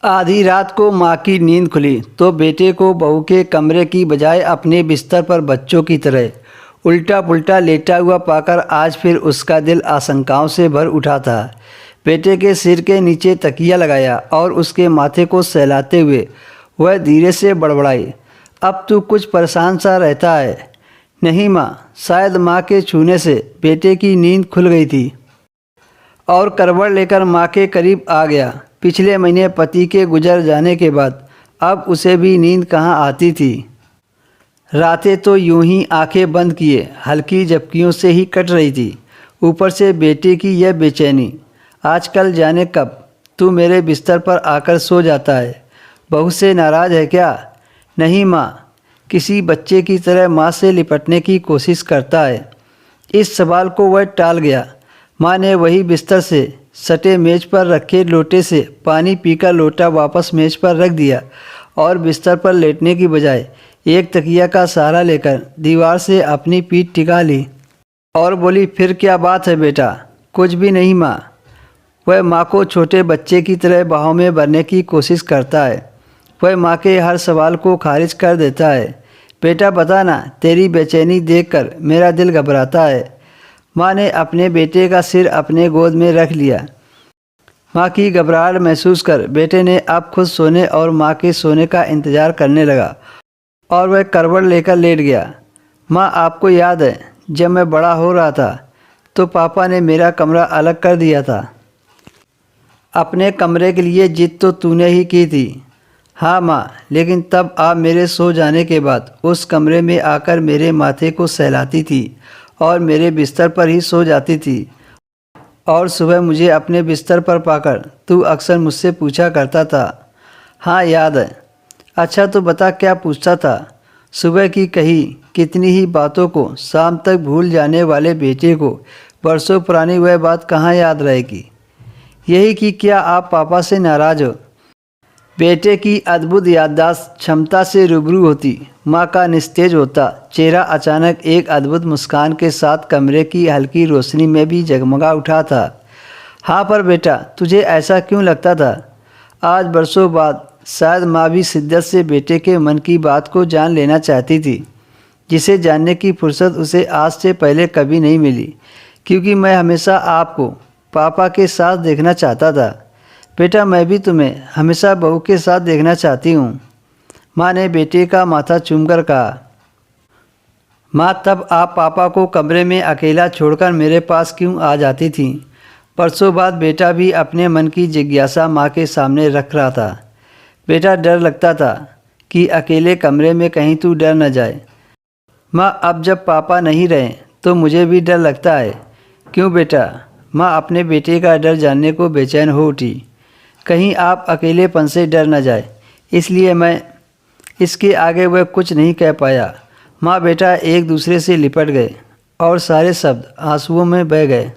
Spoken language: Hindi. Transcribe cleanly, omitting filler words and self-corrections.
आधी रात को माँ की नींद खुली तो बेटे को बहू के कमरे की बजाय अपने बिस्तर पर बच्चों की तरह उल्टा पुल्टा लेटा हुआ पाकर आज फिर उसका दिल आशंकाओं से भर उठा था। बेटे के सिर के नीचे तकिया लगाया और उसके माथे को सहलाते हुए वह धीरे से बड़बड़ाई, अब तू कुछ परेशान सा रहता है। नहीं माँ, शायद माँ के छूने से बेटे की नींद खुल गई थी और करवट लेकर माँ के करीब आ गया। पिछले महीने पति के गुजर जाने के बाद अब उसे भी नींद कहाँ आती थी। रातें तो यूं ही आंखें बंद किए हल्की झपकियों से ही कट रही थी। ऊपर से बेटे की यह बेचैनी। आजकल जाने कब तू मेरे बिस्तर पर आकर सो जाता है। बहू से नाराज़ है क्या? नहीं माँ, किसी बच्चे की तरह माँ से लिपटने की कोशिश करता है। इस सवाल को वह टाल गया। माँ ने वही बिस्तर से सटे मेज पर रखे लोटे से पानी पीकर लोटा वापस मेज पर रख दिया और बिस्तर पर लेटने की बजाय एक तकिया का सहारा लेकर दीवार से अपनी पीठ टिका ली और बोली, फिर क्या बात है बेटा? कुछ भी नहीं माँ। वह माँ को छोटे बच्चे की तरह बाहों में भरने की कोशिश करता है। वह माँ के हर सवाल को खारिज कर देता है। बेटा बता ना, तेरी बेचैनी देखकर मेरा दिल घबराता है। माँ ने अपने बेटे का सिर अपने गोद में रख लिया। माँ की घबराहट महसूस कर बेटे ने अब खुद सोने और माँ के सोने का इंतज़ार करने लगा और वह करवट लेकर लेट गया। माँ, आपको याद है जब मैं बड़ा हो रहा था तो पापा ने मेरा कमरा अलग कर दिया था। अपने कमरे के लिए जिद तो तूने ही की थी। हाँ माँ, लेकिन तब आप मेरे सो जाने के बाद उस कमरे में आकर मेरे माथे को सहलाती थी और मेरे बिस्तर पर ही सो जाती थी और सुबह मुझे अपने बिस्तर पर पाकर तू अक्सर मुझसे पूछा करता था। हाँ याद है। अच्छा तो बता, क्या पूछता था? सुबह की कही कितनी ही बातों को शाम तक भूल जाने वाले बेटे को बरसों पुरानी वह बात कहाँ याद रहेगी? यही कि क्या आप पापा से नाराज़ हो? बेटे की अद्भुत याददाश्त क्षमता से रूबरू होती माँ का निस्तेज होता चेहरा अचानक एक अद्भुत मुस्कान के साथ कमरे की हल्की रोशनी में भी जगमगा उठा था। हाँ पर बेटा, तुझे ऐसा क्यों लगता था? आज बरसों बाद शायद माँ भी शिद्दत से बेटे के मन की बात को जान लेना चाहती थी, जिसे जानने की फुर्सत उसे आज से पहले कभी नहीं मिली, क्योंकि मैं हमेशा आपको पापा के साथ देखना चाहता था। बेटा, मैं भी तुम्हें हमेशा बहू के साथ देखना चाहती हूँ। माँ ने बेटे का माथा चूमकर कहा। माँ, तब आप पापा को कमरे में अकेला छोड़कर मेरे पास क्यों आ जाती थीं? परसों बाद बेटा भी अपने मन की जिज्ञासा माँ के सामने रख रहा था। बेटा, डर लगता था कि अकेले कमरे में कहीं तू डर न जाए। माँ, अब जब पापा नहीं रहे तो मुझे भी डर लगता है। क्यों बेटा? माँ अपने बेटे का डर जानने को बेचैन हो उठी। कहीं आप अकेलेपन से डर न जाए, इसलिए मैं इसके आगे वह कुछ नहीं कह पाया। माँ बेटा एक दूसरे से लिपट गए और सारे शब्द आंसुओं में बह गए।